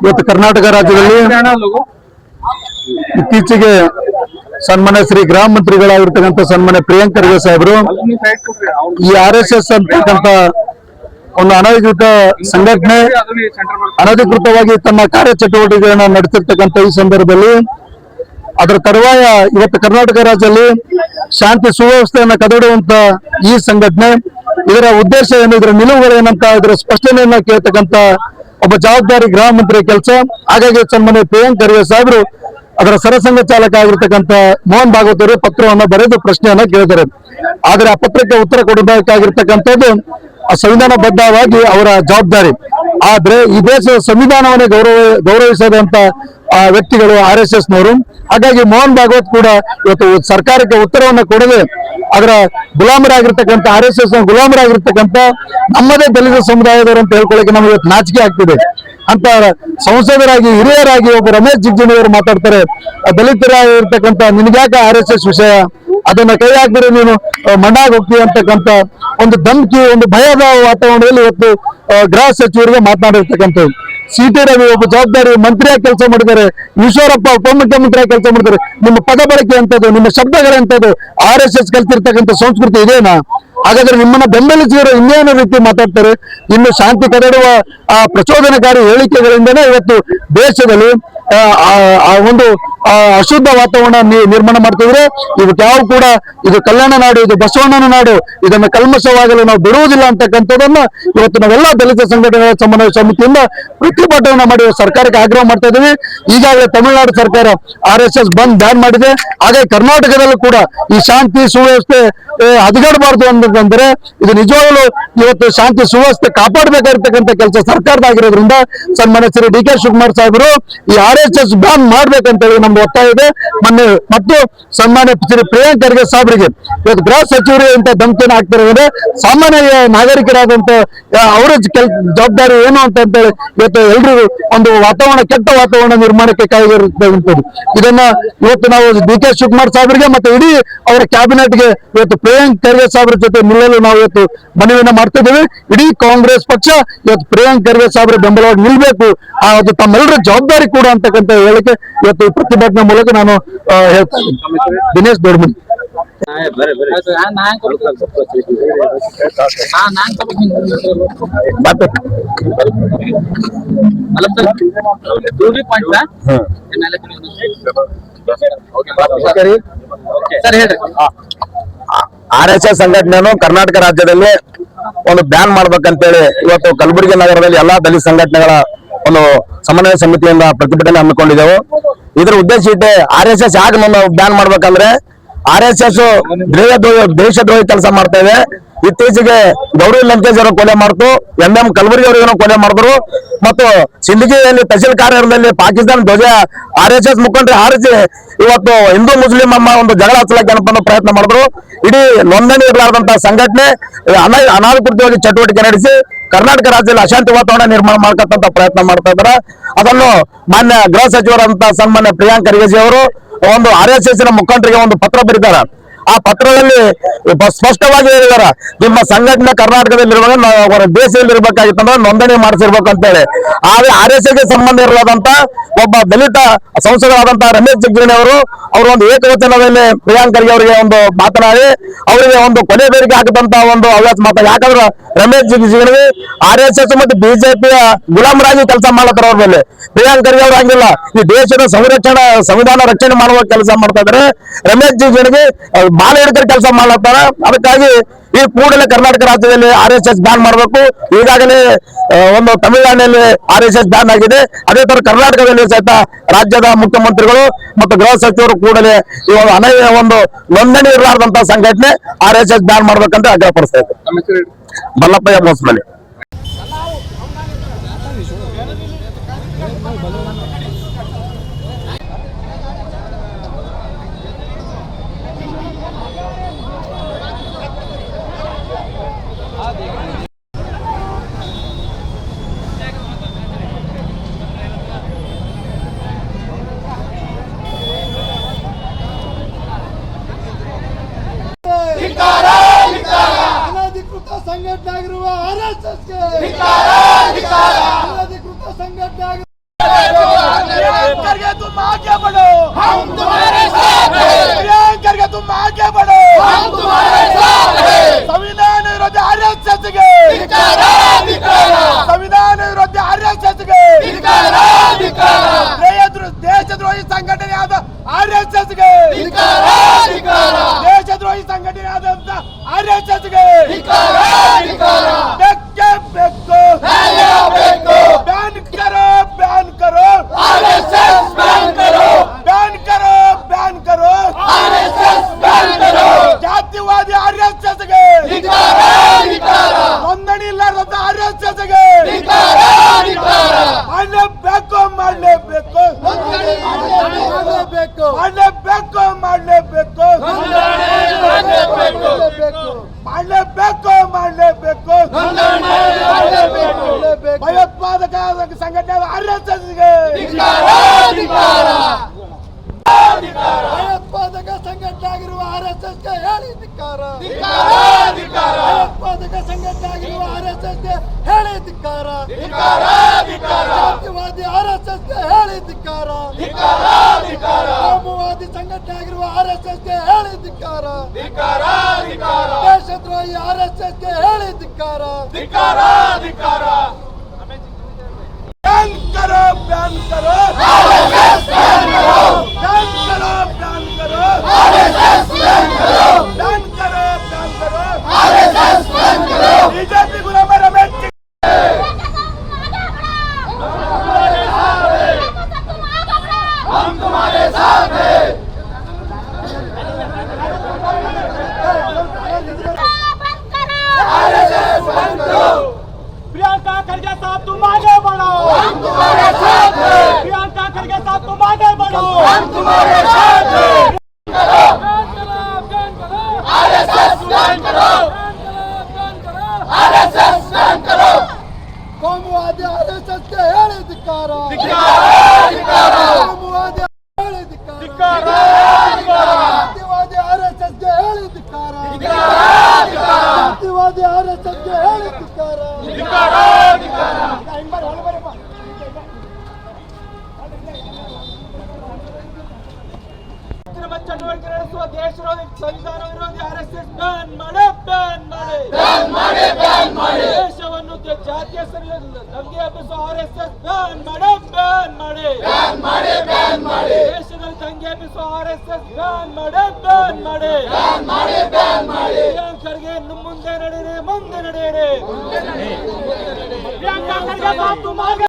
ಇವತ್ತು ಕರ್ನಾಟಕ ರಾಜ್ಯದಲ್ಲಿ ಇತ್ತೀಚೆಗೆ ಸನ್ಮಾನ್ಯ ಶ್ರೀ ಗೃಹ ಮಂತ್ರಿಗಳಾಗಿರ್ತಕ್ಕಂಥ ಸನ್ಮಾನ್ಯ ಪ್ರಿಯಾಂಕ್ ಖರ್ಗೆ ಸಾಹೇಬರು ಈ RSS ಅಂತಕ್ಕಂಥ ಒಂದು ಅನಧಿಕೃತ ಸಂಘಟನೆ ಅನಧಿಕೃತವಾಗಿ ತನ್ನ ಕಾರ್ಯಚಟುವಟಿಕೆಗಳನ್ನ ನಡೆಸಿರ್ತಕ್ಕಂಥ ಈ ಸಂದರ್ಭದಲ್ಲಿ ಅದರ ತರುವಾಯ ಇವತ್ತು ಕರ್ನಾಟಕ ರಾಜ್ಯದಲ್ಲಿ ಶಾಂತಿ ಸುವ್ಯವಸ್ಥೆಯನ್ನ ಕದಡುವಂತ ಈ ಸಂಘಟನೆ ಇದರ ಉದ್ದೇಶ ಏನು, ಇದರ ನಿಲುವುಗಳೇನಂತ ಇದರ ಸ್ಪಷ್ಟನೆಯನ್ನ ಕೇಳ್ತಕ್ಕಂಥ ಒಬ್ಬ ಜವಾಬ್ದಾರಿ ಗೃಹ ಮಂತ್ರಿ ಕೆಲಸ. ಹಾಗಾಗಿ ಸನ್ಮಾನ್ಯ ಪ್ರಿಯಾಂಕ್ ಖರ್ಗೆ ಸಾಹೇಬರು ಅದರ ಸರಸಂಘ ಚಾಲಕ ಆಗಿರ್ತಕ್ಕಂಥ ಮೋಹನ್ ಭಾಗವತ್ ಅವರು ಪತ್ರವನ್ನು ಬರೆದು ಪ್ರಶ್ನೆಯನ್ನ ಕೇಳಿದ್ದಾರೆ. ಆದ್ರೆ ಆ ಪತ್ರಕ್ಕೆ ಉತ್ತರ ಕೊಡಬೇಕಾಗಿರ್ತಕ್ಕಂಥದ್ದು ಸಂವಿಧಾನಬದ್ಧವಾಗಿ ಅವರ ಜವಾಬ್ದಾರಿ. ಆದ್ರೆ ಈ ದೇಶದ ಸಂವಿಧಾನವನ್ನೇ ಗೌರವಿಸದಂತ ವ್ಯಕ್ತಿಗಳು RSS ನವರು. ಹಾಗಾಗಿ ಮೋಹನ್ ಭಾಗವತ್ ಕೂಡ ಇವತ್ತು ಸರ್ಕಾರಕ್ಕೆ ಉತ್ತರವನ್ನು ಕೊಡದೆ ಅದರ ಗುಲಾಮರಾಗಿರ್ತಕ್ಕಂಥ RSS ನ ಗುಲಾಮರಾಗಿರ್ತಕ್ಕಂಥ ನಮ್ಮದೇ ದಲಿತ ಸಮುದಾಯದವರು ಅಂತ ಹೇಳ್ಕೊಳ್ಳಿಕ್ಕೆ ನಮಗೆ ಇವತ್ತು ನಾಚಿಕೆ ಆಗ್ತಿದೆ ಅಂತ ಸಂಸದರಾಗಿ ಹಿರಿಯರಾಗಿ ಒಬ್ಬ ರಮೇಶ್ ಜಿಗಜಿಣಗಿ ಮಾತಾಡ್ತಾರೆ. ದಲಿತರಾಗಿರ್ತಕ್ಕಂಥ ನಿನಗ್ಯಾಕೆ RSS ವಿಷಯ, ಅದನ್ನ ಕೈ ಹಾಕಿದ್ರೆ ನೀನು ಮಣ್ಣಾಗಿ ಹೋಗ್ತೀವಿ ಅಂತಕ್ಕಂಥ ಒಂದು ಧಮಕಿ, ಒಂದು ಭಯದ ವಾತಾವರಣದಲ್ಲಿ ಇವತ್ತು ಗೃಹ ಸಚಿವರಿಗೆ ಮಾತನಾಡಿರ್ತಕ್ಕಂಥದ್ದು. CT ರವಿ ಒಬ್ಬ ಜವಾಬ್ದಾರಿ ಮಂತ್ರಿಯಾಗಿ ಕೆಲಸ ಮಾಡಿದ್ದಾರೆ, ಈಶ್ವರಪ್ಪ ಉಪಮುಖ್ಯಮಂತ್ರಿಯಾಗಿ ಕೆಲಸ ಮಾಡಿದ್ದಾರೆ. ನಿಮ್ಮ ಪದ ಬಳಕೆ ಅಂತದ್ದು, ನಿಮ್ಮ ಶಬ್ದಗಳಂತದ್ದು RSS ಕಲ್ತಿರ್ತಕ್ಕಂಥ ಸಂಸ್ಕೃತಿ ಇದೇನಾ? ಹಾಗಾದ್ರೆ ನಿಮ್ಮನ್ನ ಬೆಂಬಲಿಸಿರೋ ಇನ್ನೇನು ರೀತಿ ಮಾತಾಡ್ತಾರೆ? ಇನ್ನು ಶಾಂತಿ ಕದಡುವ ಪ್ರಚೋದನಕಾರಿ ಹೇಳಿಕೆಗಳಿಂದನೇ ಇವತ್ತು ದೇಶದಲ್ಲಿ ಒಂದು ಅಶುದ್ಧ ವಾತಾವರಣ ನಿರ್ಮಾಣ ಮಾಡ್ತಿದ್ರೆ. ಇದಕ್ಕೆ ಯಾವ ಕೂಡ ಇದು ಕಲ್ಯಾಣ ನಾಡು, ಇದು ಬಸವಣ್ಣನ ನಾಡು, ಇದನ್ನ ಕಲ್ಮಶವಾಗಲು ನಾವು ಬಿಡುವುದಿಲ್ಲ ಅಂತಕ್ಕಂಥದನ್ನ ಇವತ್ತು ನಾವೆಲ್ಲ ದಲಿತ ಸಂಘಟನೆಗಳ ಸಮನ್ವಯ ಸಮಿತಿಯಿಂದ ಪ್ರತಿಭಟನೆ ಮಾಡಿ ಸರ್ಕಾರಕ್ಕೆ ಆಗ್ರಹ ಮಾಡ್ತಾ ಇದ್ದೀವಿ. ಈಗಾಗಲೇ ತಮಿಳುನಾಡು ಸರ್ಕಾರ RSS ಬ್ಯಾನ್ ಮಾಡಿದೆ. ಹಾಗಾಗಿ ಕರ್ನಾಟಕದಲ್ಲೂ ಕೂಡ ಈ ಶಾಂತಿ ಸುವ್ಯವಸ್ಥೆ ಹದಗೆಡಬಾರ್ದು ಅಂತಂದ್ರೆ ಇದು ನಿಜವಾಗಲೂ ಇವತ್ತು ಶಾಂತಿ ಸುವ್ಯವಸ್ಥೆ ಕಾಪಾಡಬೇಕಾಗಿರ್ತಕ್ಕಂಥ ಕೆಲಸ ಸರ್ಕಾರದಾಗಿರೋದ್ರಿಂದ ಸನ್ಮಾನ್ಯ ಶ್ರೀ DK ಶಿವಕುಮಾರ್ ಸಾಹೇಬರು ಈ RSS ಬ್ಯಾನ್ ಮಾಡ್ಬೇಕಂತ ಹೇಳಿ ನಮ್ದು ಒತ್ತಾಯ ಇದೆ. ಮತ್ತು ಸನ್ಮಾನ್ಯ ಶ್ರೀ ಪ್ರಿಯಾಂಕ್ ಖರ್ಗೆ ಸಾಹೇಬರಿಗೆ ಇವತ್ತು ಗೃಹ ಸಚಿವರಿಗೆ ಅಂತ ಧಮಕಿಯನ್ನು ಹಾಕ್ತಿರೋದ್ರೆ ಸಾಮಾನ್ಯ ನಾಗರಿಕರಾದಂತ ಅವರ ಜವಾಬ್ದಾರಿ ಏನು ಅಂತ ಹೇಳಿ ಇವತ್ತು ಎಲ್ರಿಗೂ ಒಂದು ವಾತಾವರಣ, ಕೆಟ್ಟ ವಾತಾವರಣ ನಿರ್ಮಾಣಕ್ಕೆ ಕಾಯ್ದಿರುವಂತದ್ದು. ಇದನ್ನ ಇವತ್ತು ನಾವು DK ಶಿವಕುಮಾರ್ ಸಾಹೇಬರಿಗೆ ಮತ್ತೆ ಇಡೀ ಅವರ ಕ್ಯಾಬಿನೆಟ್ಗೆ ಇವತ್ತು ಪ್ರಿಯಾಂಕ್ ಖರ್ಗೆ ಸಾಹೇಬ್ರ ಜೊತೆ ನಿಲ್ಲಲು ನಾವು ಇವತ್ತು ಮನವಿಯನ್ನ ಮಾಡ್ತಾ ಇದ್ದೀವಿ. ಇಡೀ ಕಾಂಗ್ರೆಸ್ ಪಕ್ಷ ಇವತ್ತು ಪ್ರಿಯಾಂಕ್ ಖರ್ಗೆ ಸಾಹೇಬ್ರ ಬೆಂಬಲವಾಗಿ ನಿಲ್ಬೇಕು, ಅದು ತಮ್ಮೆಲ್ಲರ ಜವಾಬ್ದಾರಿ ಕೂಡ ಅಂತಕ್ಕಂಥ ಹೇಳಿಕೆ ಇವತ್ತು ಈ ಪ್ರತಿಭಟನೆ ಮೂಲಕ ನಾನು ಹೇಳ್ತಾ ಇದ್ದೀನಿ. ದಿನೇಶ್ ದೊಡ್ಡಮನಿ. RSS ಸಂಘಟನೆಯನ್ನು ಕರ್ನಾಟಕ ರಾಜ್ಯದಲ್ಲಿ ಒಂದು ಬ್ಯಾನ್ ಮಾಡ್ಬೇಕಂತೇಳಿ ಇವತ್ತು ಕಲಬುರಗಿ ನಗರದಲ್ಲಿ ಎಲ್ಲಾ ದಲಿತ ಸಂಘಟನೆಗಳ ಒಂದು ಸಮನ್ವಯ ಸಮಿತಿಯಿಂದ ಪ್ರತಿಭಟನೆ ಹಮ್ಮಿಕೊಂಡಿದ್ದೆವು. ಇದರ ಉದ್ದೇಶ ಇಟ್ಟೆ RSS ಯಾಕೆ ನಾವು ಬ್ಯಾನ್ ಮಾಡ್ಬೇಕಂದ್ರೆ RSS ದೇಶದ್ರೋಹಿ ಕೆಲಸ ಮಾಡ್ತಾ ಇದೆ. ಇತ್ತೀಚೆಗೆ ಗೌರಿ ಲಂಕೇಶ್ ಅವರು ಕೊಲೆ ಮಾಡ್ತು, MM ಕಲಬುರ್ಗಿ ಅವರಿಗೂ ಕೊಲೆ ಮಾಡಿದ್ರು, ಮತ್ತು ಸಿಂದಗಿಯಲ್ಲಿ ತಹಸೀಲ್ ಕಾರ್ಯಾಲಯದಲ್ಲಿ ಪಾಕಿಸ್ತಾನ ಧ್ವಜ RSS ಮುಖಂಡರು ಹಾರಿಸಿ ಇವತ್ತು ಹಿಂದೂ ಮುಸ್ಲಿಂ ಅಮ್ಮ ಒಂದು ಜಗಳ ಹಚ್ಚಲಕ್ಕೆ ಅನ್ನೋ ಪ್ರಯತ್ನ ಮಾಡಿದ್ರು. ಇಡೀ ನೋಂದಣಿ ಇರಲಾರ್ದಂತಹ ಸಂಘಟನೆ ಅನಾಧಿಕೃತವಾಗಿ ಚಟುವಟಿಕೆ ನಡೆಸಿ ಕರ್ನಾಟಕ ರಾಜ್ಯದಲ್ಲಿ ಅಶಾಂತಿ ವಾತಾವರಣ ನಿರ್ಮಾಣ ಮಾಡ್ಕಂತ ಪ್ರಯತ್ನ ಮಾಡ್ತಾ ಇದ್ದಾರೆ. ಅದನ್ನು ಮಾನ್ಯ ಗೃಹ ಸಚಿವರಂತ ಸನ್ಮಾನ್ಯ ಪ್ರಿಯಾಂಕ್ ಖರ್ಗೆ ಅವರು ಒಂದು RSS ಮುಖಂಡರಿಗೆ ಒಂದು ಪತ್ರ ಬರೀತಾರೆ. ಆ ಪತ್ರದಲ್ಲಿ ಸ್ಪಷ್ಟವಾಗಿ ಹೇಳಿದಾರ, ನಿಮ್ಮ ಸಂಘಟನೆ ಕರ್ನಾಟಕದಲ್ಲಿರುವಾಗ ನಾವು ದೇಶದಲ್ಲಿ ಇರ್ಬೇಕಾಗಿತ್ತಂದ್ರೆ ನೋಂದಣಿ ಮಾಡಿಸಿರ್ಬೇಕು ಅಂತ ಹೇಳಿ. ಆದ್ರೆ RSS ಗೆ ಸಂಬಂಧ ಇರಲಾದಂತ ಒಬ್ಬ ದಲಿತ ಸಂಸದರಾದಂತಹ ರಮೇಶ್ ಜಿಗಜಿಣಗಿ ಅವರು ಒಂದು ಏಕವಚನದಲ್ಲಿ ಪ್ರಿಯಾಂಕ್ ಖರ್ಗೆ ಅವರಿಗೆ ಒಂದು ಮಾತನಾಡಿ ಅವರಿಗೆ ಒಂದು ಕೊನೆ ಬೇಡಿಕೆ ಹಾಕದಂತ ಒಂದು ಹವ್ಯಾಸ ಮಾತಾಡಿ. ಯಾಕಂದ್ರೆ ರಮೇಶ್ ಜಿಗಜಿಣಗಿ RSS ಮತ್ತು ಬಿಜೆಪಿಯ ಗುಲಾಮರಾಗಿ ಕೆಲಸ ಮಾಡ್ತಾರ. ಅವ್ರ ಮೇಲೆ ಪ್ರಿಯಾಂಕ್ ಖರ್ಗೆ ಅವರು ಹಂಗಿಲ್ಲ, ಈ ದೇಶದ ಸಂವಿಧಾನ ರಕ್ಷಣೆ ಮಾಡುವ ಕೆಲಸ ಮಾಡ್ತಾ ಇದ್ದಾರೆ. ರಮೇಶ್ ಜಿಗಜಿಣಗಿ ಬಾಲ ಹಿಡ್ಕರ್ ಕೆಲಸ ಮಾಡ್ಲತ್ತಾರ. ಅದಕ್ಕಾಗಿ ಈ ಕೂಡಲೇ ಕರ್ನಾಟಕ ರಾಜ್ಯದಲ್ಲಿ RSS ಬ್ಯಾನ್ ಮಾಡಬೇಕು. ಈಗಾಗಲೇ ಒಂದು ತಮಿಳುನಾಡಿನಲ್ಲಿ RSS ಬ್ಯಾನ್ ಆಗಿದೆ. ಅದೇ ತರ ಕರ್ನಾಟಕದಲ್ಲಿ ಸಹಿತ ರಾಜ್ಯದ ಮುಖ್ಯಮಂತ್ರಿಗಳು ಮತ್ತು ಗೃಹ ಸಚಿವರು ಕೂಡಲೇ ಇವಾಗ ಒಂದು ನೋಂದಣಿ ಇರಲಾರ್ದಂತಹ ಸಂಘಟನೆ RSS ಬ್ಯಾನ್ ಮಾಡ್ಬೇಕಂತ ಆಗ್ರಹಪಡಿಸ್ತಾ ಇದ್ದಾರೆ. ಮಲ್ಲಪ್ಪಯ್ಯ ಮೋಸ್ಮಲಿ. ಅನಧಿಕೃತ ಸಂಘಟನೆ ಆಗಿರುವ RSS ಗೆ ಅನಧಿಕೃತ ಸಂಘಟನೆ प्रियंका खरगे तुम आगे बढ़ो, हम तुम्हारे साथ हैं। प्रियंका खरगे तुम आगे बढ़ो, हम तुम्हारे साथ हैं। संविधान विरोधी आरएसएस्ಗೆ ಸಂವಿಧಾನ ವಿರೋಧಿ ಆರ್ಎಸ್ಎಸ್ಗೆ ದೇಶದ್ರೋಹಿ ಸಂಘಟನೆಯಾದ ಆರ್ಎಸ್ಎಸ್ಗೆ ದೇಶದ್ರೋಹಿ ಸಂಘಟನೆಯಾದಂತ ಆರ್ಎಸ್ಎಸ್ಗೆ ಬೆಕ್ಕೆ ಬೆಕ್ಕು ಬ್ಯಾನ್ ಕರೋ ಬ್ಯಾನ್ ಕರೋ ಆರ್ಎಸ್ಎಸ್ ಬ್ಯಾನ್ ಕರೋ ಬ್ಯಾನ್ ಕರೋ ಬ್ಯಾನ್ ಕರೋ ಆರ್ಎಸ್ಎಸ್ ಬ್ಯಾನ್ ಕರೋ ಜಾತಿವಾದಿ ಆರ್ಎಸ್ಎಸ್ಗೆ ನೋಂದಣಿ ಇಲ್ಲದಂತ ಆರ್ಎಸ್ಎಸ್ಗೆ ಮಾಡಲೇಬೇಕು ಮಾಡಲೇಬೇಕು ಮಾಡಲೇಬೇಕು ಮಾಡಲೇಬೇಕು ಮಾಡಲೇಬೇಕು ಮಾಡಲೇಬೇಕು ಭಯೋತ್ಪಾದಕ ಸಂಘಟನೆ ಆರ್ಎಸ್ಎಸ್ಗೆ ಭಯೋತ್ಪಾದಕ ಸಂಘಟನೆ ಆಗಿರುವ ಆರ್ಎಸ್ಎಸ್ಗೆ ಹೇಳಿ ಧಿಕ್ಕಾರ ಭಯೋತ್ಪಾದಕ ಸಂಘಟನೆ ಆಗಿರುವ ಆರ್ಎಸ್ಎಸ್ಗೆ ಹೇಳಿ ಧಿಕ್ಕಾರ ಜಾತಿವಾದಿ ಆರ್ಎಸ್ಎಸ್ಗೆ ಹೇಳಿ ಧಿಕ್ಕಾರ ಕೋಮುವಾದಿ ಸಂಘಟನೆ ಆಗಿರುವ ಆರ್ಎಸ್ಎಸ್ಗೆ ಹೇಳಿ ಧಿಕ್ಕಾರ ದೇಶದ್ರೋಹಿ ಆರ್ಎಸ್ಎಸ್ಗೆ ಹೇಳಿ ಧಿಕ್ಕಾರ ಬ್ಯಾನ್ ಕರೋ ಬ್ಯಾನ್ ಕರೋ ಬ್ಯಾನ್ ಕರೋ ಬ್ಯಾನ್ ಕರೋ ಬ್ಯಾನ್ ಕರೋ ಬ್ಯಾನ್ ಕರೋ ಬಿಜೆಪಿ ಗುಲಾಮ ರಮೇಶ್ हम तुम्हारे साथ हैं। प्रियंका खरगे साहब तुम आगे बढ़ो, हम तुम्हारे साथ हैं। प्रियंका खरगे साहब तुम आगे बढ़ो, हम तुम्हारे साथ हैं। आरएसएस बैन करो, आरएसएस बैन करो। ಕೋಮುವಾದಿ ಆರ್ಎಸ್ಎಸ್ ಗೆ ಹೇಳಿ ಧಿಕ್ಕಾರ ಕೋಮುವಾದಿ ಹೇಳಿ ಧಿಕ್ಕಾರ ಜಾತಿವಾದಿ ಆರ್ಎಸ್ಎಸ್ ಗೆ ಹೇಳಿ ಧಿಕ್ಕಾರ ಜಾತಿವಾದಿ ಆರ್ಎಸ್ಎಸ್ ಗೆ ಹೇಳಿ ಧಿಕ್ಕಾರ ಚಟುವಟಿಕೆ ನಡೆಸುವ ದೇಶ ವಿರೋಧಿ ಸಂವಿಧಾನ ವಿರೋಧಿ ಆರ್ಎಸ್ಎಸ್ ಬ್ಯಾನ್ ಮಾಡಿ ದೇಶವನ್ನು ಜಾತಿಯ ದಂಗೆ ಎಬ್ಬಿಸುವ ಆರ್ಎಸ್ಎಸ್ ಬ್ಯಾನ್ ಮಾಡಿ ದೇಶದಲ್ಲಿ ದಂಗೆ ಎಬ್ಬಿಸುವ ಆರ್ಎಸ್ಎಸ್ ಬ್ಯಾನ್ ಮಾಡಿ ಪ್ರಿಯಾಂಕ ಖರ್ಗೆ ಮುಂದೆ ನಡೆಯಿರಿ ಪ್ರಿಯಾಂಕ ಖರ್ಗೆ